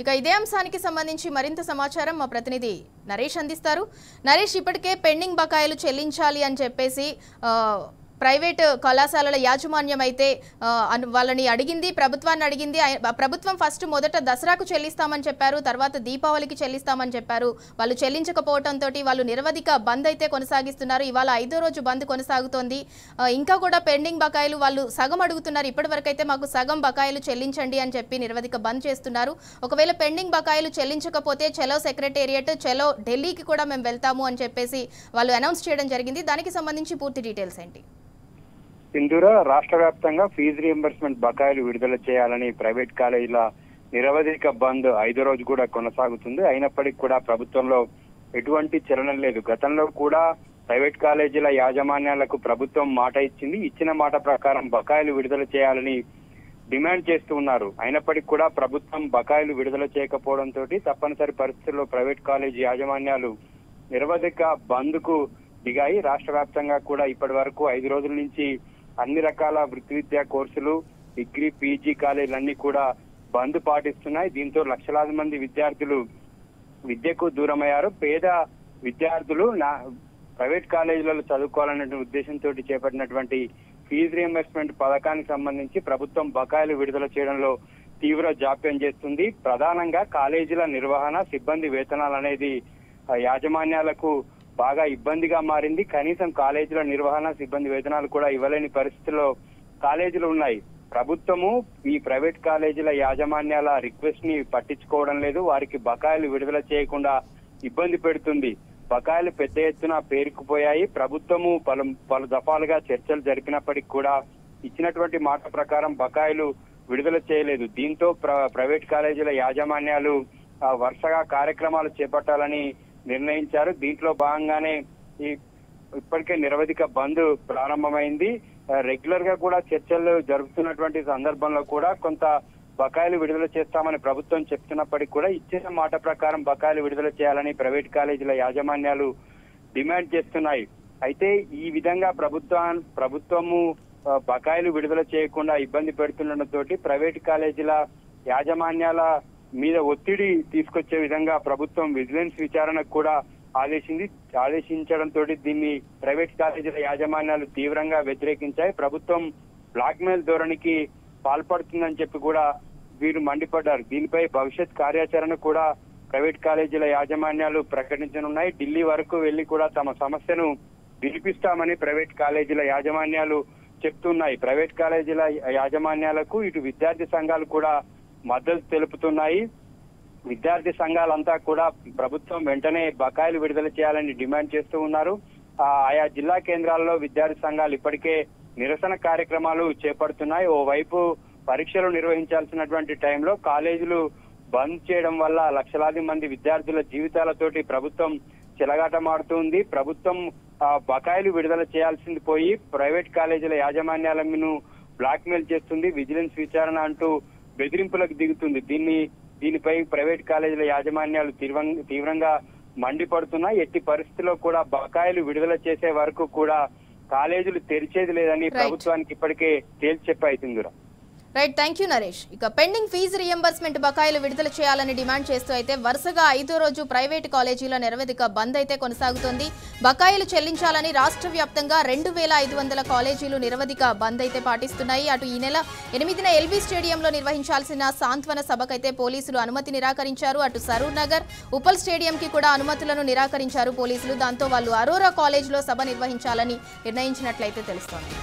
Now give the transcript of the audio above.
ఇక ఇదే అంశానికి సంబంధించి మరింత సమాచారం మా ప్రతినిధి నరేష్ అందిస్తారు. నరేష్, ఇప్పటికే పెండింగ్ బకాయిలు చెల్లించాలి అని చెప్పేసి ప్రైవేట్ కళాశాలల యాజమాన్యం అయితే వాళ్ళని అడిగింది, ప్రభుత్వాన్ని అడిగింది. ప్రభుత్వం మొదట దసరాకు చెల్లిస్తామని చెప్పారు, తర్వాత దీపావళికి చెల్లిస్తామని చెప్పారు. వాళ్ళు చెల్లించకపోవడంతో వాళ్ళు నిరవధిక బంద్ అయితే కొనసాగిస్తున్నారు. ఇవాళ 5వ రోజు బంద్ కొనసాగుతోంది. ఇంకా కూడా పెండింగ్ బకాయిలు వాళ్ళు సగం అడుగుతున్నారు. ఇప్పటివరకు అయితే మాకు సగం బకాయిలు చెల్లించండి అని చెప్పి నిరవధిక బంద్ చేస్తున్నారు. ఒకవేళ పెండింగ్ బకాయిలు చెల్లించకపోతే చలో సెక్రటేరియట్, చలో ఢిల్లీకి కూడా మేము వెళ్తాము అని చెప్పేసి వాళ్ళు అనౌన్స్ చేయడం జరిగింది. దానికి సంబంధించి పూర్తి డీటెయిల్స్ ఏంటి? సింధూర, రాష్ట్ర వ్యాప్తంగా ఫీజు రీయింబర్స్మెంట్ బకాయిలు విడుదల చేయాలని ప్రైవేట్ కాలేజీల నిరవధిక బంద్ 5వ రోజు కూడా కొనసాగుతుంది. అయినప్పటికీ కూడా ప్రభుత్వంలో ఎటువంటి చలనం లేదు. గతంలో కూడా ప్రైవేట్ కాలేజీల యాజమాన్యాలకు ప్రభుత్వం మాట ఇచ్చింది. ఇచ్చిన మాట ప్రకారం బకాయిలు విడుదల చేయాలని డిమాండ్ చేస్తూ ఉన్నారు. అయినప్పటికీ కూడా ప్రభుత్వం బకాయిలు విడుదల చేయకపోవడంతో తప్పనిసరి పరిస్థితుల్లో ప్రైవేట్ కాలేజీ యాజమాన్యాలు నిరవధిక బంద్ కు దిగాయి. రాష్ట్ర వ్యాప్తంగా కూడా ఇప్పటి వరకు 5 రోజుల నుంచి అన్ని రకాల వృత్తి విద్యా కోర్సులు, డిగ్రీ, పీజీ కాలేజీలన్నీ కూడా బంద్ పాటిస్తున్నాయి. దీంతో లక్షలాది మంది విద్యార్థులు విద్యకు దూరమయ్యారు. పేద విద్యార్థులు ప్రైవేట్ కాలేజీలలో చదువుకోవాలనే ఉద్దేశంతో చేపట్టినటువంటి ఫీజు రీయింబర్స్మెంట్ పథకానికి సంబంధించి ప్రభుత్వం బకాయిలు విడుదల చేయడంలో తీవ్ర జాప్యం చేస్తుంది. ప్రధానంగా కాలేజీల నిర్వహణ, సిబ్బంది వేతనాలు అనేది యాజమాన్యాలకు బాగా ఇబ్బందిగా మారింది. కనీసం కాలేజీల నిర్వహణ, సిబ్బంది వేతనాలు కూడా ఇవ్వలేని పరిస్థితుల్లో కాలేజీలు ఉన్నాయి. ప్రభుత్వము ఈ ప్రైవేట్ కాలేజీల యాజమాన్యాల రిక్వెస్ట్ ని పట్టించుకోవడం లేదు. వారికి బకాయిలు విడుదల చేయకుండా ఇబ్బంది పెడుతుంది. బకాయిలు పెద్ద ఎత్తున పేరుకుపోయాయి. ప్రభుత్వము పలు దఫాలుగా చర్చలు జరిపినప్పటికీ కూడా ఇచ్చినటువంటి మాట ప్రకారం బకాయిలు విడుదల చేయలేదు. దీంతో ప్రైవేట్ కాలేజీల యాజమాన్యాలు వరుసగా కార్యక్రమాలు చేపట్టాలని నిర్ణయించారు. దీంట్లో భాగంగానే ఇప్పటికే నిరవధిక బంద్ ప్రారంభమైంది. రెగ్యులర్ గా కూడా చర్చలు జరుగుతున్నటువంటి సందర్భంలో కూడా కొంత బకాయిలు విడుదల చేస్తామని ప్రభుత్వం చెప్తున్నప్పటికీ కూడా ఇచ్చిన మాట ప్రకారం బకాయిలు విడుదల చేయాలని ప్రైవేట్ కాలేజీల యాజమాన్యాలు డిమాండ్ చేస్తున్నాయి. అయితే ఈ విధంగా ప్రభుత్వము బకాయిలు విడుదల చేయకుండా ఇబ్బంది పెడుతుండటంతో ప్రైవేట్ కాలేజీల యాజమాన్యాల మీద ఒత్తిడి తీసుకొచ్చే విధంగా ప్రభుత్వం విజిలెన్స్ విచారణకు కూడా ఆదేశించడంతో దీన్ని ప్రైవేట్ కాలేజీల యాజమాన్యాలు తీవ్రంగా వ్యతిరేకించాయి. ప్రభుత్వం బ్లాక్మెయిల్ ధోరణికి పాల్పడుతుందని చెప్పి కూడా వీరు మండిపడ్డారు. దీనిపై భవిష్యత్ కార్యాచరణ కూడా ప్రైవేట్ కాలేజీల యాజమాన్యాలు ప్రకటించనున్నాయి. ఢిల్లీ వరకు వెళ్లి కూడా తమ సమస్యను వినిపిస్తామని ప్రైవేట్ కాలేజీల యాజమాన్యాలు చెప్తున్నాయి. ప్రైవేట్ కాలేజీల యాజమాన్యాలకు ఇటు విద్యార్థి సంఘాలు కూడా మద్దతు తెలుపుతున్నాయి. విద్యార్థి సంఘాలంతా కూడా ప్రభుత్వం వెంటనే బకాయిలు విడుదల చేయాలని డిమాండ్ చేస్తూ ఉన్నారు. ఆయా జిల్లా కేంద్రాల్లో విద్యార్థి సంఘాలు ఇప్పటికే నిరసన కార్యక్రమాలు చేపడుతున్నాయి. ఓవైపు పరీక్షలు నిర్వహించాల్సినటువంటి టైంలో కాలేజీలు బంద్ చేయడం వల్ల లక్షలాది మంది విద్యార్థుల జీవితాలతోటి ప్రభుత్వం చెలగాటమాడుతుంది. ప్రభుత్వం బకాయిలు విడుదల చేయాల్సింది పోయి ప్రైవేట్ కాలేజీల యాజమాన్యాలను బ్లాక్మెయిల్ చేస్తుంది. విజిలెన్స్ విచారణ అంటూ బెదిరింపులకు దిగుతుంది. దీనిపై ప్రైవేట్ కాలేజీల యాజమాన్యాలు తీవ్రంగా మండిపడుతున్నాయి. ఎట్టి పరిస్థితుల్లో కూడా బకాయిలు విడుదల చేసే వరకు కూడా కాలేజీలు తెరిచేది లేదని ప్రభుత్వానికి ఇప్పటికే తేల్చి చెప్పాయి. సింధూర. Right, thank you Naresh. ఇక పెండింగ్ ఫీజు రీయింబర్స్మెంట్ బకాయిలు విడుదల చేయాలని డిమాండ్ చేస్తూ అయితే వరుసగా 5వ రోజు ప్రైవేటు కాలేజీల నిరవధిక బంద్ అయితే కొనసాగుతోంది. బకాయిలు చెల్లించాలని రాష్ట్ర వ్యాప్తంగా 2500 కాలేజీలు నిరవధిక బంద్ అయితే పాటిస్తున్నాయి. అటు ఈ నెల 8న ఎల్బీ స్టేడియంలో నిర్వహించాల్సిన సాంత్వన సభకైతే పోలీసులు అనుమతి నిరాకరించారు. అటు సరూర్ నగర్, ఉప్పల్ స్టేడియంకి కూడా అనుమతులను నిరాకరించారు పోలీసులు. దాంతో వాళ్ళు అరోరా కాలేజీలో సభ నిర్వహించాలని నిర్ణయించినట్లయితే తెలుస్తోంది.